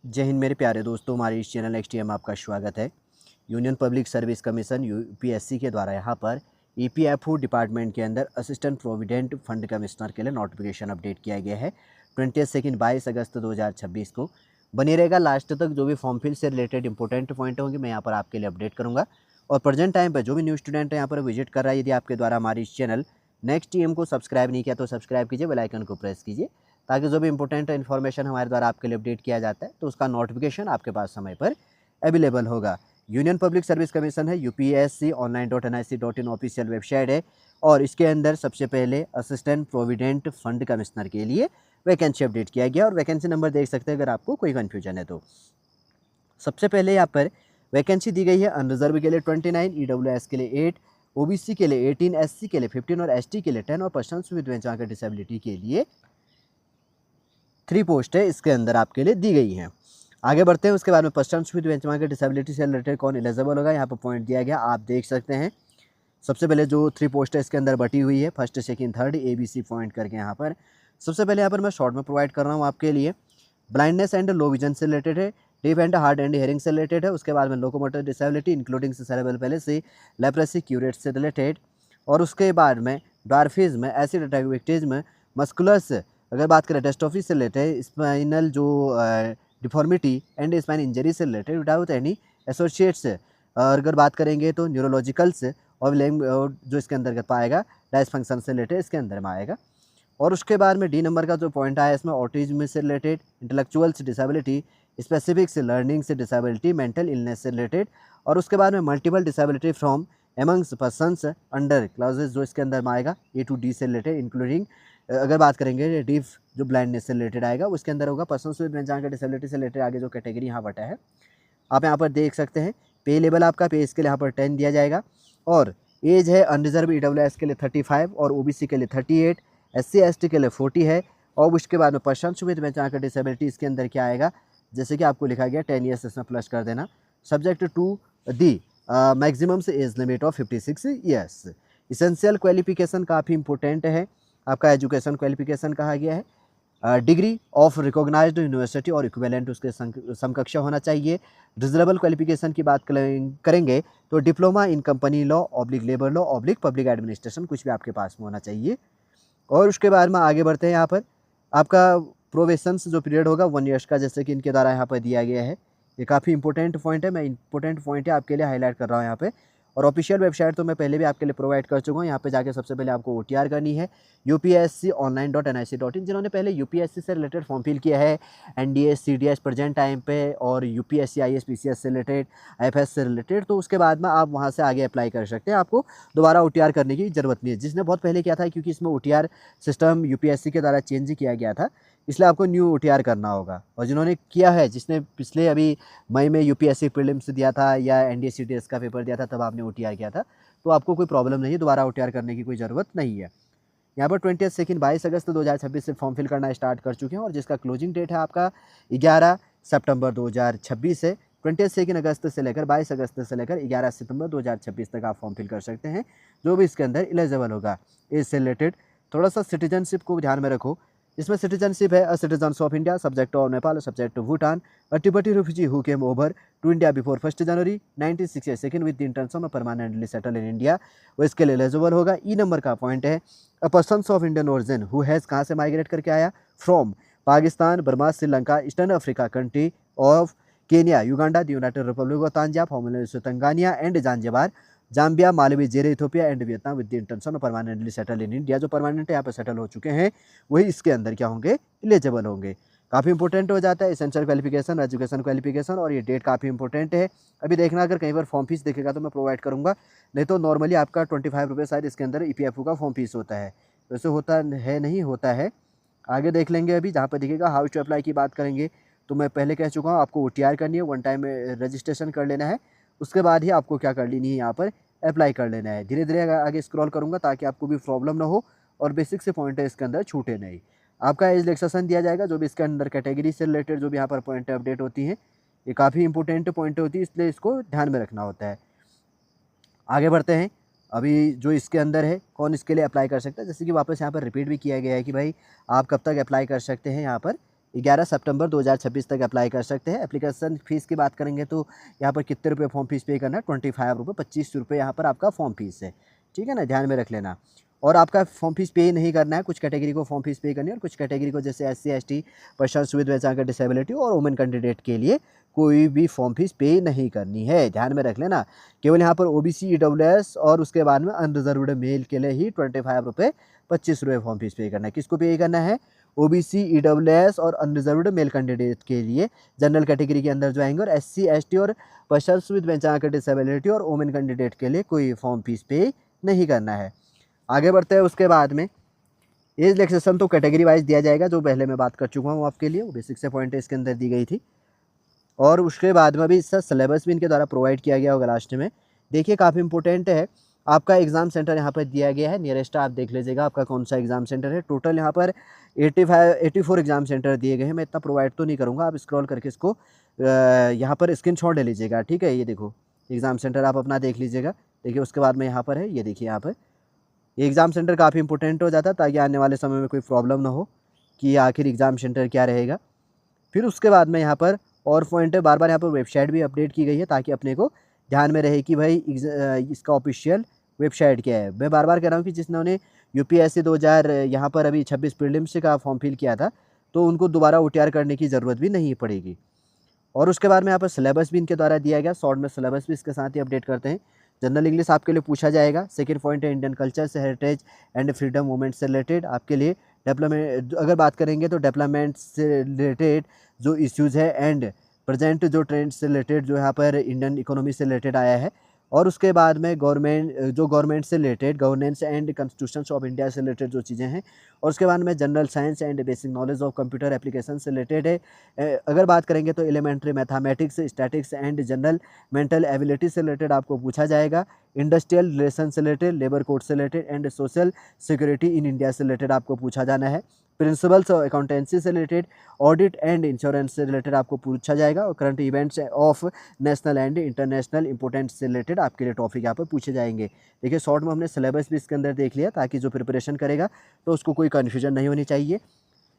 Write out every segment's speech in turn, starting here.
जय हिंद मेरे प्यारे दोस्तों, हमारे इस चैनल एक्सटीएम आपका स्वागत है। Union public service commission UPSC के द्वारा यहाँ पर ईपीएफओ डिपार्टमेंट के अंदर असिस्टेंट प्रोविडेंट फंड कमिश्नर के लिए नोटिफिकेशन अपडेट किया गया है 22 अगस्त 2026 को। बने रहेगा लास्ट तक। जो भी फॉर्म फिल से रिलेटेड इंपॉर्टेंट पॉइंट होंगे मैं यहाँ पर आपके लिए अपडेट करूँगा। और प्रेजेंट टाइम पर जो भी न्यू स्टूडेंट है यहाँ पर विजिट कर रहा है, यदि आपके द्वारा हमारे इस चैनल नेक्स्ट टीएम को सब्सक्राइब नहीं किया तो सब्सक्राइब कीजिए, बेल आइकन को प्रेस कीजिए, ताकि जो भी इंपॉर्टेंट इन्फॉर्मेशन हमारे द्वारा आपके लिए अपडेट किया जाता है तो उसका नोटिफिकेशन आपके पास समय पर अवेलेबल होगा। यूनियन पब्लिक सर्विस कमीशन है, यूपीएससी online.nic.in ऑफिशियल वेबसाइट है। और इसके अंदर सबसे पहले असिस्टेंट प्रोविडेंट फंड कमिश्नर के लिए वैकेंसी अपडेट किया गया और वैकेंसी नंबर देख सकते हैं अगर आपको कोई कन्फ्यूजन है तो। सबसे पहले यहाँ पर वैकेंसी दी गई है अनरिजर्व के लिए 29, ईडब्ल्यूएस के लिए 8, ओबीसी के लिए 18, एससी के लिए 15 और एसटी के लिए 10 और पर्सन्स विद डिसेबिलिटी के लिए 3 पोस्ट है इसके अंदर आपके लिए दी गई हैं। आगे बढ़ते हैं। उसके बाद में पर्सन्स विद डिसेबिलिटी से रिलेटेड कौन एलिजिबल होगा, यहाँ पर पॉइंट दिया गया, आप देख सकते हैं। सबसे पहले जो 3 पोस्ट है इसके अंदर बटी हुई है, first second third ABC point करके यहाँ पर। सबसे पहले यहाँ पर मैं शॉर्ट में प्रोवाइड कर रहा हूँ आपके लिए। ब्लाइंडनेस एंड लो विजन से रिलेटेड है, deaf and hard and hearing से रिलेटेड है। उसके बाद में locomotor disability including cerebral palsy, leprosy, cured से रिलेटेड। और उसके बाद में ड्वार्फिज्म, एसिड अटैक, मस्कुलस, अगर बात करें डेस्ट्रोफी से रिलेटेड, स्पाइनल जो डिफॉर्मिटी एंड स्पाइन इंजरी से रिलेटेड विदाउट एनी एसोसिएट्स। और अगर बात करेंगे तो न्यूरोलॉजिकल्स और जो इसके अंतर्गत पाएगा डायसफंक्शन से रिलेटेड इसके अंदर में आएगा। और उसके बाद में डी नंबर का जो पॉइंट आया इसमें ऑटिज्म से रिलेटेड, इंटेलेक्चुअल्स डिसेबिलिटी, स्पेसिफिक से लर्निंग से डिसेबिलिटी, मेंटल इलनेस से रिलेटेड। और उसके बाद में multiple disability from amongst persons under classes जो इसके अंदर में आएगा A to D से रिलेटेड, इंक्लूडिंग अगर बात करेंगे डीफ जो ब्लाइंडनेस से रिलेटेड आएगा उसके अंदर होगा। पर्सन्स विद डिसेबिलिटी से रिलेटेड आगे जो कैटेगरी यहाँ बटा है आप यहाँ पर देख सकते हैं। पे लेवल आपका पे इसके लिए यहाँ पर 10 दिया जाएगा। और एज है अनरिजर्व ईडब्ल्यूएस के लिए 35 और ओबीसी के लिए 38, SC ST के लिए 40 है। और उसके बाद में पर्सन्स विद डिसेबिलिटी इसके अंदर क्या आएगा, जैसे कि आपको लिखा गया 10 ईयर्स इसमें प्लस कर देना, सब्जेक्ट टू दी मैक्सिमम से age limit of 56 years. Essential qualification काफ़ी इंपॉर्टेंट है, आपका एजुकेशन क्वालिफिकेशन कहा गया है। डिग्री ऑफ रिकॉग्नाइज्ड यूनिवर्सिटी और इक्विवेलेंट उसके समकक्ष होना चाहिए। रिजनेबल क्वालिफिकेशन की बात करेंगे तो diploma in company law oblique labour law oblique public administration कुछ भी आपके पास में होना चाहिए। और उसके बाद में आगे बढ़ते हैं। यहाँ पर आपका प्रोबेशंस जो पीरियड होगा 1 ईयर्स का, जैसे कि इनके द्वारा यहाँ पर दिया गया है। ये काफ़ी इंपॉर्टेंट पॉइंट है, मैं इंपॉर्टेंट पॉइंट है आपके लिए हाईलाइट कर रहा हूँ यहाँ पे। और ऑफिशियल वेबसाइट तो मैं पहले भी आपके लिए प्रोवाइड कर चुका हूँ। यहाँ पे जाके सबसे पहले आपको OTR करनी है UPSC online.nic.in। जिन्होंने पहले UPSC से रिलेटेड फॉर्म फिल किया है NDS CDS प्रेजेंट टाइम पे और UPSC IAS PCS से रिलेटेड, IFS से रिलेटेड, तो उसके बाद में आप वहाँ से आगे अप्लाई कर सकते हैं। आपको दोबारा OTR करने की ज़रूरत नहीं है। जिसने बहुत पहले किया था, क्योंकि इसमें OTR सिस्टम UPSC के द्वारा चेंज किया गया था, इसलिए आपको न्यू OTR करना होगा। और जिन्होंने किया है, जिसने पिछले अभी मई में UPSC प्रीलिम्स दिया था या NDS CDS का पेपर दिया था तब आपने OTR किया था, तो आपको कोई प्रॉब्लम नहीं है, दोबारा OTR करने की कोई ज़रूरत नहीं है। यहाँ पर 22 अगस्त 2026 से फॉर्म फिल करना स्टार्ट कर चुके हैं और जिसका क्लोजिंग डेट है आपका 11 सितंबर 2026 है। 22 अगस्त से लेकर 22 अगस्त से लेकर 11 सितंबर 2026 तक आप फॉर्म फिल कर सकते हैं, जो भी इसके अंदर एलिजिबल होगा। इससे रिलेटेड थोड़ा सा सिटीजनशिप को ध्यान में रखो। इसमें सिटीजनशिप है, citizens of India, subject of Nepal, subject to Bhutan, Tibetan refugee who came over to India before 1 January 1962 with intention of permanently settle in India, वो इसके लिए एलिजिबल होगा। ई नंबर का पॉइंट है, a persons of Indian origin who has कहाँ से migrate करके आया, from Pakistan, Burma, Sri Lanka, eastern Africa country of Kenya, Uganda, the United Republic of Tanzania, formerly Tanganyika and Zanzibar, Zambia, Malawi, Zaire, Ethiopia and Vietnam with the intention of permanently settle in India. जो permanent यहाँ पर settle हो चुके हैं वही इसके अंदर क्या होंगे, एलिजिबल होंगे। काफ़ी इंपॉर्टेंट हो जाता है एसेंशियल क्वालिफिकेशन, एजुकेशन क्वालिफिकेशन, और ये डेट काफ़ी इंपॉर्टेंट है। अभी देखना, अगर कहीं पर फॉर्म फीस देखेगा तो मैं प्रोवाइड करूँगा, नहीं तो नॉर्मली आपका 25 रुपये शायद इसके अंदर EPFO का फॉर्म फीस होता है। वैसे होता है नहीं होता है, आगे देख लेंगे। अभी जहाँ पर दिखेगा हाउ टू अप्लाई की बात करेंगे तो मैं पहले कह चुका हूँ, आपको OTR करनी है, 1 टाइम रजिस्ट्रेशन कर लेना है, उसके बाद ही आपको क्या कर लेनी है, यहाँ पर अप्लाई कर लेना है। धीरे धीरे आगे स्क्रॉल करूँगा ताकि आपको भी प्रॉब्लम ना हो और बेसिक से पॉइंट है इसके अंदर छूटे नहीं। आपका एज रिलैक्सेशन दिया जाएगा, जो भी इसके अंदर कैटेगरी से रिलेटेड जो भी यहाँ पर पॉइंट अपडेट होती हैं, ये काफ़ी इंपॉर्टेंट पॉइंट होती है, इसलिए इसको ध्यान में रखना होता है। आगे बढ़ते हैं। अभी जो इसके अंदर है कौन इसके लिए अप्लाई कर सकता है, जैसे कि वापस यहाँ पर रिपीट भी किया गया है कि भाई आप कब तक अप्लाई कर सकते हैं यहाँ पर 11 सितंबर 2026 तक अप्लाई कर सकते हैं। एप्लीकेशन फ़ीस की बात करेंगे तो यहाँ पर कितने रुपये फॉर्म फीस पे करना है, 25 रुपये, 25 रुपये यहाँ पर आपका फॉर्म फीस है, ठीक है ना, ध्यान में रख लेना। और आपका फॉर्म फीस पे नहीं करना है, कुछ कैटेगरी को फॉर्म फीस पे करनी है और कुछ कैटेगरी को जैसे SC ST persons with disability और वुमेन कैंडिडेट के लिए कोई भी फॉर्म फीस पे नहीं करनी है, ध्यान में रख लेना। केवल यहाँ पर OBC EWS और उसके बाद में अनरिजर्व्ड मेल के लिए ही 25 रुपये 25 रुपये फॉर्म फीस पे करना है। किसको पे करना है? OBC EWS और अनरिजर्व्ड मेल कैंडिडेट के लिए जनरल कैटेगरी के अंदर जो आएंगे, और SC ST और पर्सन्स विद डिसेबिलिटी और वुमेन कैंडिडेट के लिए कोई फॉर्म फीस पे नहीं करना है। आगे बढ़ते हैं। उसके बाद में एज रिलैक्सेशन तो कैटेगरी वाइज दिया जाएगा, जो पहले मैं बात कर चुका हूँ आपके लिए, वो बेसिक से पॉइंट इसके अंदर दी गई थी। और उसके बाद में भी इसका सिलेबस भी इनके द्वारा प्रोवाइड किया गया होगा लास्ट में। देखिए काफ़ी इंपॉर्टेंट है, आपका एग्ज़ाम सेंटर यहाँ पर दिया गया है, नियरेस्ट आप देख लीजिएगा आपका कौन सा एग्ज़ाम सेंटर है। टोटल यहाँ पर 84 एग्ज़ाम सेंटर दिए गए हैं। मैं इतना प्रोवाइड तो नहीं करूँगा, आप स्क्रॉल करके इसको यहाँ पर स्क्रीनशॉट ले लीजिएगा, ठीक है। ये देखो एग्ज़ाम सेंटर आप अपना देख लीजिएगा। देखिए उसके बाद में यहाँ पर है, ये देखिए यहाँ पर ये एग्ज़ाम सेंटर काफ़ी इंपॉर्टेंट हो जाता है, ताकि आने वाले समय में कोई प्रॉब्लम ना हो कि आखिर एग्ज़ाम सेंटर क्या रहेगा। फिर उसके बाद में यहाँ पर और पॉइंट है, बार बार यहाँ पर वेबसाइट भी अपडेट की गई है, ताकि अपने को ध्यान में रहे कि भाई इसका ऑफिशियल वेबसाइट क्या है। मैं बार बार कह रहा हूँ कि जिन्होंने UPSC 2000 यहाँ पर अभी 26 प्रीलिम्स का फॉर्म फिल किया था, तो उनको दोबारा OTR करने की ज़रूरत भी नहीं पड़ेगी। और उसके बाद में यहाँ पर सिलेबस भी इनके द्वारा दिया गया, शॉर्ट में सिलेबस भी इसके साथ ही अपडेट करते हैं। जनरल इंग्लिश आपके लिए पूछा जाएगा। सेकंड पॉइंट है इंडियन कल्चर से हेरिटेज एंड फ्रीडम मूवमेंट से रिलेटेड आपके लिए डेवलपमेंट, अगर बात करेंगे तो डेवलपमेंट से रिलेटेड जो इश्यूज़ है एंड प्रेजेंट जो ट्रेंड से रिलेटेड जो यहाँ पर इंडियन इकोनॉमी से रिलेटेड आया है। और उसके बाद में गवर्नमेंट से related governance and constitutions of India से रिलेटेड जो चीज़ें हैं। और उसके बाद में general science and basic knowledge of computer application से रिलेटेड है। अगर बात करेंगे तो elementary mathematics, statics and general mental ability से रिलेटेड आपको पूछा जाएगा। इंडस्ट्रियल रिलेशन से रिलेटेड, लेबर कोड से related and social security in India से रिलेटेड आपको पूछा जाना है। प्रिंसिपल्स ऑफ अकाउंटेंसी से रिलेटेड, ऑडिट एंड इंश्योरेंस से रिलेटेड आपको पूछा जाएगा। और current events of national and international importance से रिलेटेड आपके लिए टॉपिक यहाँ पर पूछे जाएंगे। देखिए शॉर्ट में हमने सिलेबस भी इसके अंदर देख लिया, ताकि जो प्रिपरेशन करेगा तो उसको कोई कन्फ्यूजन नहीं होनी चाहिए।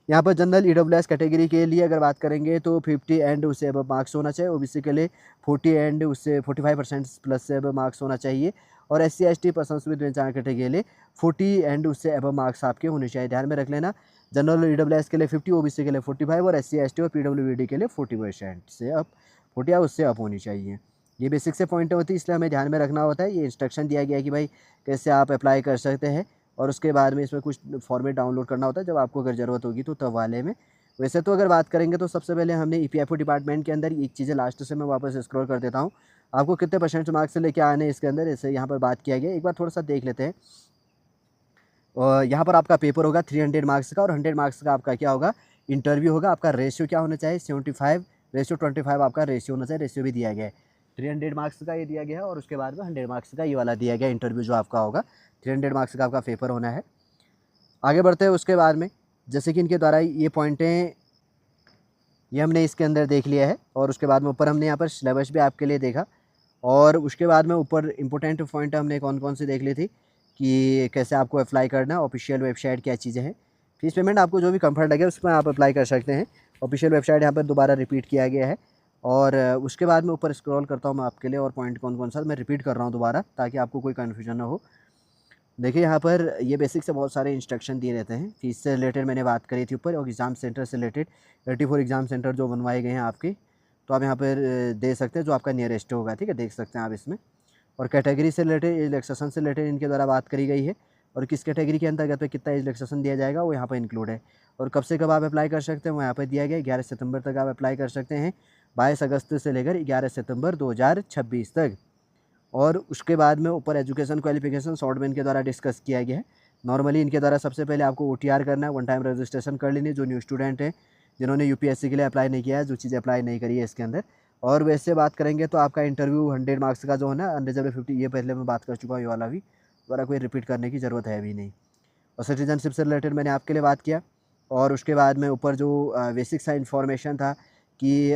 यहाँ पर जनरल EWS कैटेगरी के लिए अगर बात करेंगे तो 50 एंड उससे अब मार्क्स होना चाहिए। OBC के लिए 40 एंड उससे 45% प्लस से अब मार्क्स होना चाहिए। और SC ST persons with category के लिए 40 एंड उससे अब मार्क्स आपके होने चाहिए, ध्यान में रख लेना। जनरल EWS के लिए 50, OBC के लिए 45 और SC ST और PWD के लिए 40% से अप 40 या उससे अप होनी चाहिए। ये बेसिक से पॉइंट होती है, इसलिए हमें ध्यान में रखना होता है। ये इंस्ट्रक्शन दिया गया है कि भाई कैसे आप अप्लाई कर सकते हैं। और उसके बाद में इसमें कुछ फॉर्मेट डाउनलोड करना होता है, जब आपको अगर ज़रूरत होगी तो तब वाले में। वैसे तो अगर बात करेंगे तो सबसे पहले हमने EPFO डिपार्टमेंट के अंदर एक चीज़ें लास्ट से मैं वापस स्क्रॉल कर देता हूँ, आपको कितने % मार्क्स से लेके आने इसके अंदर, इसे यहाँ पर बात किया गया। एक बार थोड़ा सा देख लेते हैं। और यहाँ पर आपका पेपर होगा 300 मार्क्स का, और 100 मार्क्स का आपका क्या होगा, इंटरव्यू होगा। आपका रेशियो क्या होना चाहिए, 75:25 आपका रेशियो होना चाहिए। रेशियो भी दिया गया है, 300 मार्क्स का ये दिया गया है, और उसके बाद में 100 मार्क्स का ये वाला दिया गया इंटरव्यू जो आपका होगा। 300 मार्क्स का आपका पेपर होना है। आगे बढ़ते हैं। उसके बाद में जैसे कि इनके द्वारा ये पॉइंटें ये हमने इसके अंदर देख लिया है। और उसके बाद में ऊपर हमने यहाँ पर सिलेबस भी आपके लिए देखा। और उसके बाद में ऊपर इंपॉर्टेंट पॉइंट हमने कौन कौन सी देख ली थी कि कैसे आपको अप्लाई करना, ऑफिशियल वेबसाइट क्या चीज़ें हैं। फीस पेमेंट आपको जो भी कंफर्ट लगे उसमें आप अप्लाई कर सकते हैं। ऑफिशियल वेबसाइट यहाँ पर दोबारा रिपीट किया गया है। और उसके बाद में ऊपर स्क्रॉल करता हूँ मैं आपके लिए, और पॉइंट कौन कौन सा मैं रिपीट कर रहा हूँ दोबारा, ताकि आपको कोई कन्फ्यूजन ना हो। देखिए यहाँ पर ये बेसिक से बहुत सारे इंस्ट्रक्शन दिए रहते हैं। फीस से रिलेटेड मैंने बात करी थी ऊपर, और एग्ज़ाम सेंटर से रिलेटेड 84 एग्ज़ाम सेंटर जो बनवाए गए हैं आपके, तो आप यहाँ पर दे सकते हैं जो आपका नियरेस्ट होगा, ठीक है, देख सकते हैं आप इसमें। और कैटेगरी से रिलेटेड, रिलैक्सेशन से रिलेटेड इनके द्वारा बात करी गई है, और किस कैटेगरी के अंतर्गत में कितना रिलैक्सेशन दिया जाएगा वो यहाँ पर इंक्लूड है। और कब से कब आप अप्लाई कर सकते हैं वो यहाँ पर दिया गया है, 11 सितंबर तक आप अप्लाई कर सकते हैं, 22 अगस्त से लेकर 11 सितंबर 2026 तक। और उसके बाद में ऊपर एजुकेशन क्वालिफिकेशन शॉर्ट में इनके द्वारा डिस्कस किया गया है। नॉर्मली इनके द्वारा सबसे पहले आपको OTR करना है, वन टाइम रजिस्ट्रेशन कर लेनी है, जो न्यू स्टूडेंट हैं जिन्होंने UPSC के लिए अप्लाई नहीं किया है, जो चीज़ें अप्लाई नहीं करी है इसके अंदर। और वैसे बात करेंगे तो आपका इंटरव्यू 100 मार्क्स का जो है ना, अनरिजर्व 50, ये पहले मैं बात कर चुका हूँ, ये वाला भी दोबारा कोई रिपीट करने की ज़रूरत है भी नहीं। और सिटीजनशिप से रिलेटेड मैंने आपके लिए बात किया। और उसके बाद में ऊपर जो बेसिक सा इन्फॉर्मेशन था कि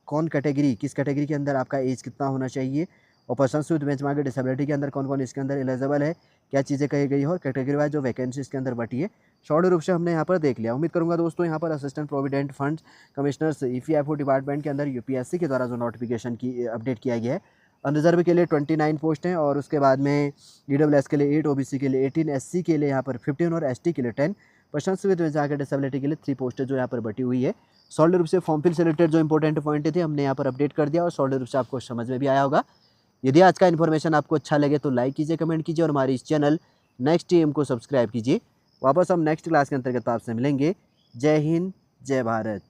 कौन कैटेगरी, किस कैटेगरी के अंदर आपका एज कितना होना चाहिए, और पर्सन्स विद बेंचमार्क डिसेबिलिटी के अंदर कौन कौन इसके अंदर एलिजिबल है, क्या चीज़ें कही गई है और कैटेगरी वाइज जो वैकेंसी इसके अंदर बटी है शॉर्ट रूप से हमने यहाँ पर देख लिया। उम्मीद करूँगा दोस्तों यहाँ पर assistant provident fund commissioners EPFO department के अंदर यूपीएससी के द्वारा जो नोटिफिकेशन की अपडेट किया गया है, अनरिजर्व के लिए 29 पोस्ट हैं और उसके बाद में ईडब्ल्यूएस के लिए 8, ओबीसी के लिए 18, एससी के लिए यहाँ पर 15 और एसटी के लिए 10, पर्सन्स विद जाकर डिसेबिलिटी के लिए 3 पोस्टें जो यहाँ पर बटी हुई है। सॉलिड रूप से फॉर्म फिल से रिलेटेड जो इंपॉर्टेंट पॉइंट थे हमने यहाँ पर अपडेट कर दिया और सॉलिड रूप से आपको समझ में भी आया होगा। यदि आज का इन्फॉर्मेशन आपको अच्छा लगे तो लाइक कीजिए, कमेंट कीजिए और हमारे इस चैनल नेक्स्ट टीएम को सब्सक्राइब कीजिए। वापस हम नेक्स्ट क्लास के अंतर्गत आपसे मिलेंगे। जय हिंद, जय भारत।